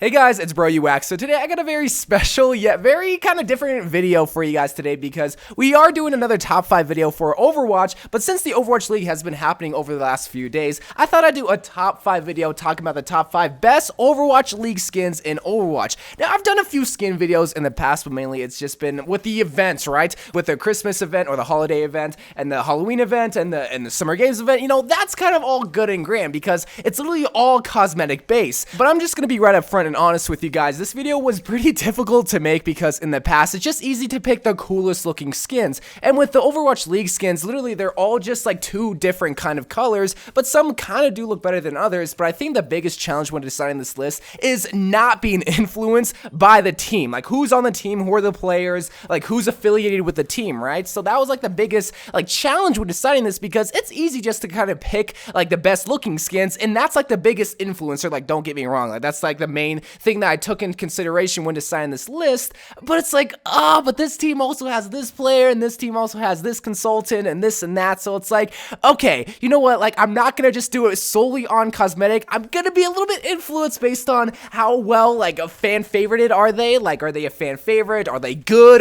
Hey guys, it's Bro You Wax. So today I got a very special yet very kind of different video for you guys today because we are doing another top 5 video for Overwatch, but since the Overwatch League has been happening over the last few days, I thought I'd do a top 5 video talking about the top 5 best Overwatch League skins in Overwatch. Now I've done a few skin videos in the past, but mainly it's just been with the events, right? With the Christmas event or the holiday event and the Halloween event and the Summer Games event, you know, that's kind of all good and grand because it's literally all cosmetic based. But I'm just gonna be right up front and honest with you guys, this video was pretty difficult to make because in the past it's just easy to pick the coolest looking skins, and with the Overwatch League skins, literally they're all just like two different kind of colors, but some kind of do look better than others. But I think the biggest challenge when deciding this list is not being influenced by the team, like who's on the team, who are the players, like who's affiliated with the team, right? So that was like the biggest like challenge when deciding this, because it's easy just to kind of pick like the best looking skins, and that's like the biggest influencer, like don't get me wrong, like that's like the main thing that I took in consideration when deciding this list. But it's like, but this team also has this player, and this team also has this consultant, and this and that. So it's like, okay, you know what? Like, I'm not gonna just do it solely on cosmetic. I'm gonna be a little bit influenced based on how well, like, a fan favorited are they? Like, are they a fan favorite? Are they good?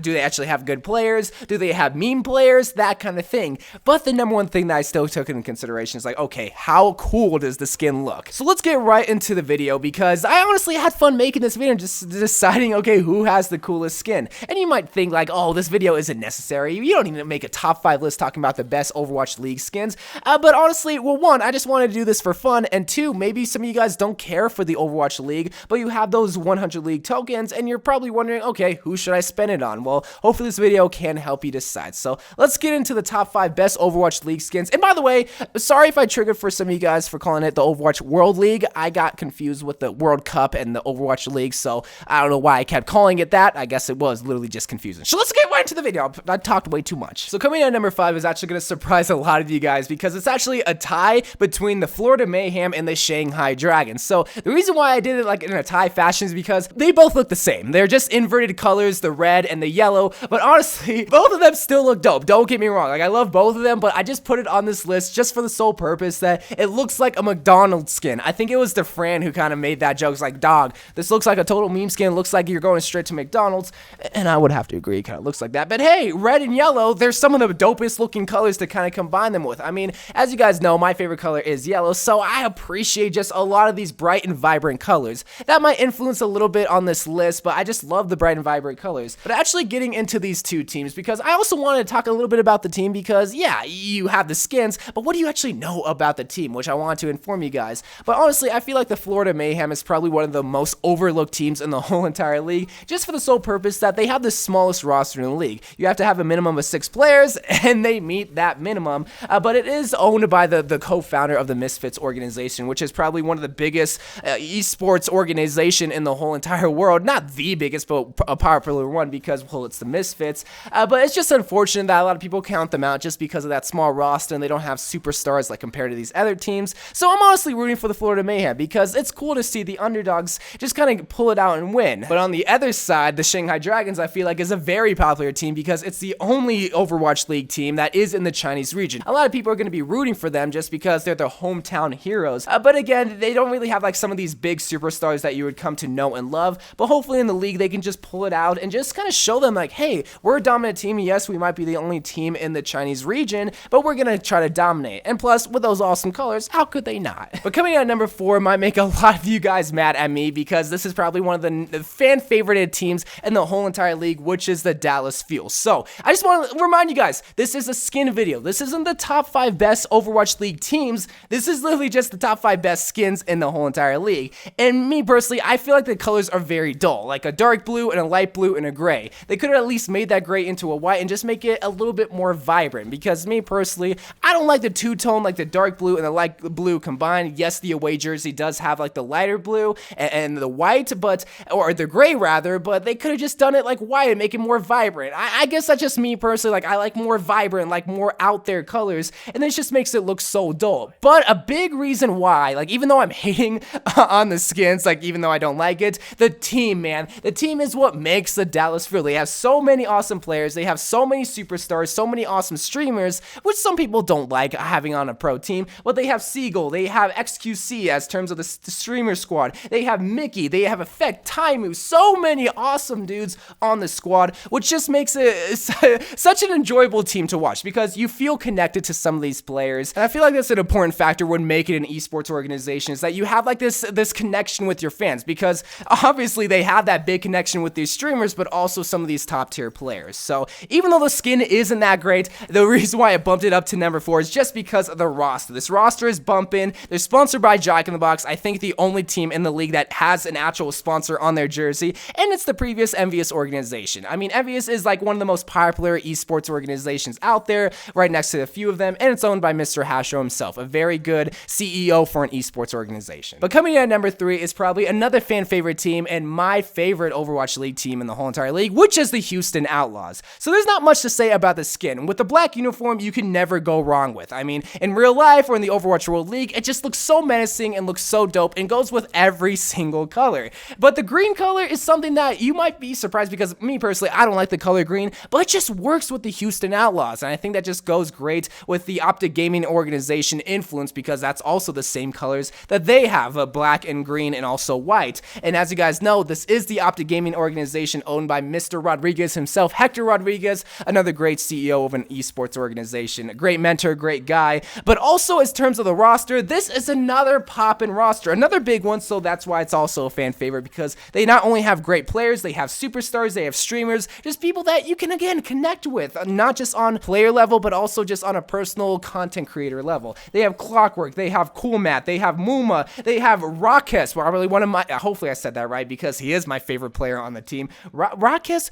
Do they actually have good players? Do they have meme players? That kind of thing. But the number one thing that I still took into consideration is like, okay, how cool does the skin look? So let's get right into the video, because I honestly had fun making this video and just deciding, okay, who has the coolest skin. And you might think like, oh, this video isn't necessary. You don't need to make a top 5 list talking about the best Overwatch League skins. But honestly, well, one, I just wanted to do this for fun, and two, maybe some of you guys don't care for the Overwatch League, but you have those 100 League tokens, and you're probably wondering, okay, who should I spend it on? Well, hopefully this video can help you decide. So let's get into the top 5 best Overwatch League skins. And by the way, sorry if I triggered for some of you guys for calling it the Overwatch World League. I got confused with the World Cup and the Overwatch League, so I don't know why I kept calling it that. I guess it was literally just confusing. So let's get right into the video. I talked way too much. So coming in at number 5 is actually going to surprise a lot of you guys, because it's actually a tie between the Florida Mayhem and the Shanghai Dragons. So the reason why I did it like in a tie fashion is because they both look the same. They're just inverted colors, the red and the yellow, but honestly, both of them still look dope. Don't get me wrong. Like, I love both of them, but I just put it on this list just for the sole purpose that it looks like a McDonald's skin. I think it was the Fran who kind of made that joke. It's like, dog, this looks like a total meme skin. Looks like you're going straight to McDonald's, and I would have to agree, it kind of looks like that. But hey, red and yellow, they're some of the dopest looking colors to kind of combine them with. I mean, as you guys know, my favorite color is yellow, so I appreciate just a lot of these bright and vibrant colors. That might influence a little bit on this list, but I just love the bright and vibrant colors. But actually getting into these two teams, because I also wanted to talk a little bit about the team, because yeah, you have the skins, but what do you actually know about the team, which I want to inform you guys. But honestly, I feel like the Florida Mayhem is probably one of the most overlooked teams in the whole entire league, just for the sole purpose that they have the smallest roster in the league. You have to have a minimum of 6 players, and they meet that minimum. But it is owned by the co-founder of the Misfits organization, which is probably one of the biggest esports organization in the whole entire world. Not the biggest, but a popular one, because, well, it's the Misfits. But it's just unfortunate that a lot of people count them out just because of that small roster, and they don't have superstars like compared to these other teams. So I'm honestly rooting for the Florida Mayhem, because it's cool to see the underdogs just kind of pull it out and win. But on the other side, the Shanghai Dragons, I feel like, is a very popular team, because it's the only Overwatch League team that is in the Chinese region. A lot of people are going to be rooting for them just because they're the hometown heroes. But again, they don't really have like some of these big superstars that you would come to know and love. But hopefully in the league, they can just pull it out and just kind of show them like, hey, we're a dominant team. Yes, we might be the only team in the Chinese region, but we're going to try to dominate. And plus, with those awesome colors, how could they not? But coming in at number 4 might make a lot of you guys mad at me, because this is probably one of the fan favorited teams in the whole entire league, which is the Dallas Fuel. So I just want to remind you guys, this is a skin video. This isn't the top 5 best Overwatch League teams. This is literally just the top 5 best skins in the whole entire league. And me personally, I feel like the colors are very dull, like a dark blue and a light blue and a gray. They could have at least made that gray into a white and just make it a little bit more vibrant, because me personally, I don't like the two-tone, like the dark blue and the light blue combined. Yes, the away jersey does have like the lighter blue and the white, or the gray rather, but they could have just done it like white and make it more vibrant. I guess that's just me personally. Like, I like more vibrant, like more out there colors, and this just makes it look so dull. But a big reason why, like, even though I'm hating on the skins, like, even though I don't like it, the team, man, the team is what makes the Dallas Fuel. They have so many awesome players. They have so many superstars, so many awesome streamers, which some people don't like having on a pro team, but they have Seagull, they have XQC as terms of the streamer squad. they have Mickey, they have Effect, Taimu, so many awesome dudes on the squad, which just makes it such an enjoyable team to watch because you feel connected to some of these players. And I feel like that's an important factor when making an esports organization, is that you have like this connection with your fans, because obviously they have that big connection with these streamers, but also some of these top tier players. So even though the skin isn't that great, the reason why I bumped it up to number 4 is just because of the roster. This roster is bumping. They're sponsored by Jack in the Box. I think the only team in the league that has an actual sponsor on their jersey, and it's the previous Envious organization. I mean, Envious is like one of the most popular esports organizations out there, right next to a few of them, and it's owned by Mr. Hasho himself, a very good CEO for an esports organization. But coming in at number 3 is probably another fan favorite team and my favorite Overwatch League team in the whole entire league, which is the Houston Outlaws. So there's not much to say about the skin. With the black uniform, you can never go wrong with. I mean, in real life or in the Overwatch World League, it just looks so menacing and looks so dope and goes with every single color. But the green color is something that you might be surprised, because me personally, I don't like the color green, but it just works with the Houston Outlaws. And I think that just goes great with the Optic Gaming organization influence, because that's also the same colors that they have, black and green and also white. And as you guys know, this is the Optic Gaming organization owned by Mr. Rodriguez himself, Hector Rodriguez, another great CEO of an esports organization, a great mentor, great guy. But also, as terms of the roster, this is another poppin' roster, another big one, so that's why it's also a fan favorite, because they not only have great players, they have superstars, they have streamers, just people that you can, again, connect with, not just on player level, but also just on a personal content creator level. They have Clockwork, they have Cool Matt, they have Muma, they have Rakes, probably one of my, hopefully I said that right, because he is my favorite player on the team. Rakes,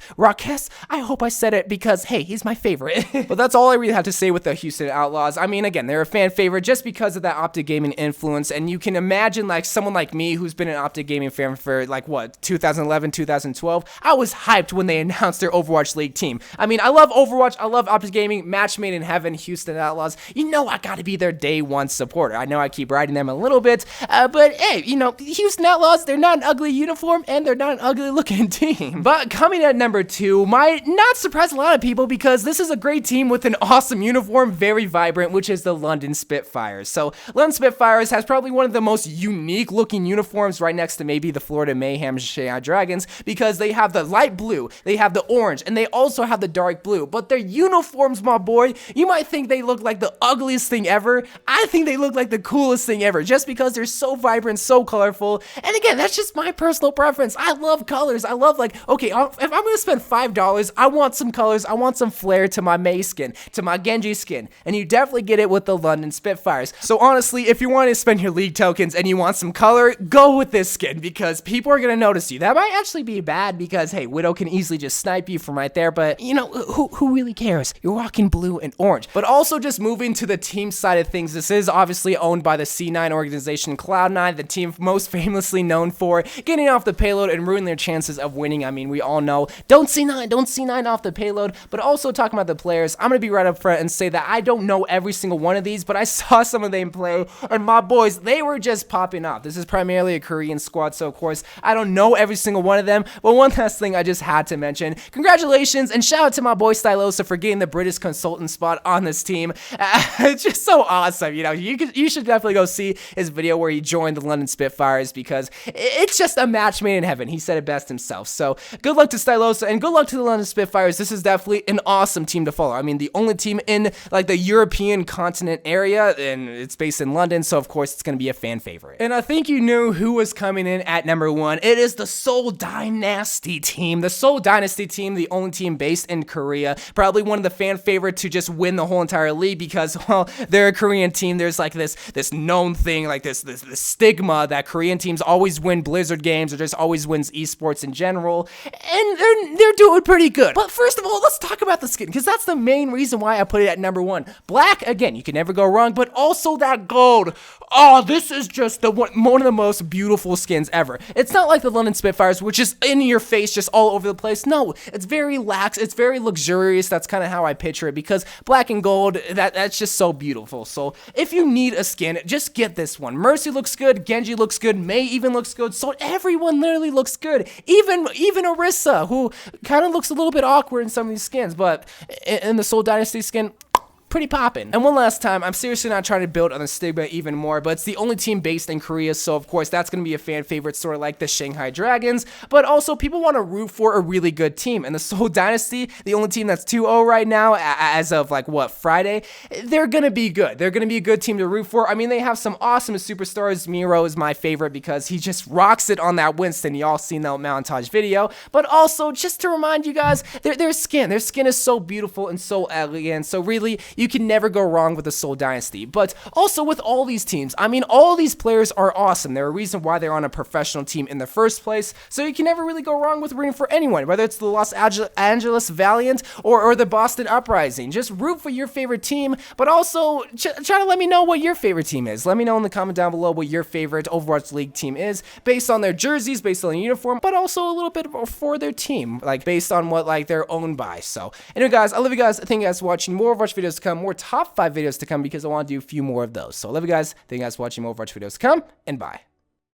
I hope I said it, because, hey, he's my favorite. But that's all I really have to say with the Houston Outlaws. I mean, again, they're a fan favorite just because of that Optic Gaming influence, and you can imagine, like, someone like me who's been an Optic Gaming fan for, like, what, 2011, 2012? I was hyped when they announced their Overwatch League team. I mean, I love Overwatch, I love Optic Gaming, match made in heaven, Houston Outlaws. You know I gotta be their day one supporter. I know I keep riding them a little bit, but hey, you know, Houston Outlaws, they're not an ugly uniform, and they're not an ugly looking team. But coming at number 2 might not surprise a lot of people, because this is a great team with an awesome uniform, very vibrant, which is the London Spitfires. So London Spitfires has probably one of the most unique looking uniforms, right next to maybe the Florida Mayhem Shanghai Dragons, because they have the light blue, they have the orange, and they also have the dark blue. But their uniforms, my boy, you might think they look like the ugliest thing ever. I think they look like the coolest thing ever, just because they're so vibrant, so colorful. And again, that's just my personal preference. I love colors. I love, like, okay, if I'm gonna spend $5, I want some colors, I want some flair to my Mei skin, to my Genji skin, and you definitely get it with the London Spitfires. So honestly, if you want to spend your league tokens and you want some color, go with this skin, because people are gonna notice you. That might actually be bad, because hey, Widow can easily just snipe you from right there, but you know, who really cares? You're rocking blue and orange. But also, just moving to the team side of things, this is obviously owned by the C9 organization, Cloud9, the team most famously known for getting off the payload and ruining their chances of winning. I mean, we all know, don't C9 off the payload. But also, talking about the players, I'm gonna be right up front and say that I don't know every single one of these, but I saw some of them play, and my boys, they were just popping off. This is primarily a Korean squad, so of course, I don't know every single one of them, but one last thing I just had to mention, congratulations and shout out to my boy Stylosa for getting the British consultant spot on this team. It's just so awesome, you know, you should definitely go see his video where he joined the London Spitfires, because it's just a match made in heaven. He said it best himself. So good luck to Stylosa, and good luck to the London Spitfires. This is definitely an awesome team to follow. I mean, the only team in like the European continent area, and it's based in London, so of course it's going to be a fan favorite. And I think you knew who was coming in at number 1. It is the Seoul Dynasty team. The Seoul Dynasty team, the only team based in Korea, probably one of the fan favorite to just win the whole entire league, because, well, they're a Korean team. There's like this known thing, like this stigma that Korean teams always win Blizzard games, or just always wins esports in general, and they're doing pretty good. But first of all, let's talk about the skin, because that's the main reason why I put it at number 1. Black, again, you can never go wrong, but also that gold. Oh, this is just one of the most beautiful skins ever. It's not like the London Spitfires, which is in your face, just all over the place. No, it's very lax, it's very luxurious. That's kind of how I picture it, because black and gold, that's just so beautiful. So if you need a skin, just get this one. Mercy looks good, Genji looks good, Mei even looks good, so everyone literally looks good. Even Orisa, who kind of looks a little bit awkward in some of these skins, but in the Seoul Dynasty skin, pretty poppin'. And one last time, I'm seriously not trying to build on the stigma even more, but it's the only team based in Korea, so of course that's going to be a fan favorite, sort of like the Shanghai Dragons, but also people want to root for a really good team. And the Seoul Dynasty, the only team that's 2-0 right now, as of like what, Friday, they're going to be good. They're going to be a good team to root for. I mean, they have some awesome superstars. Miro is my favorite because he just rocks it on that Winston. Y'all seen that montage video. But also, just to remind you guys, their skin is so beautiful and so elegant. So really, you can never go wrong with the Seoul Dynasty. But also with all these teams, I mean, all these players are awesome. They're a reason why they're on a professional team in the first place. So you can never really go wrong with rooting for anyone, whether it's the Los Angeles Valiant or the Boston Uprising. Just root for your favorite team, but also try to let me know what your favorite team is. Let me know in the comment down below what your favorite Overwatch League team is, based on their jerseys, based on their uniform, but also a little bit for their team, like based on what like they're owned by. So anyway, guys, I love you guys. Thank you guys for watching. More Overwatch videos to come, more top 5 videos to come, because I want to do a few more of those. So I love you guys. Thank you guys for watching. More Overwatch videos to come, and bye.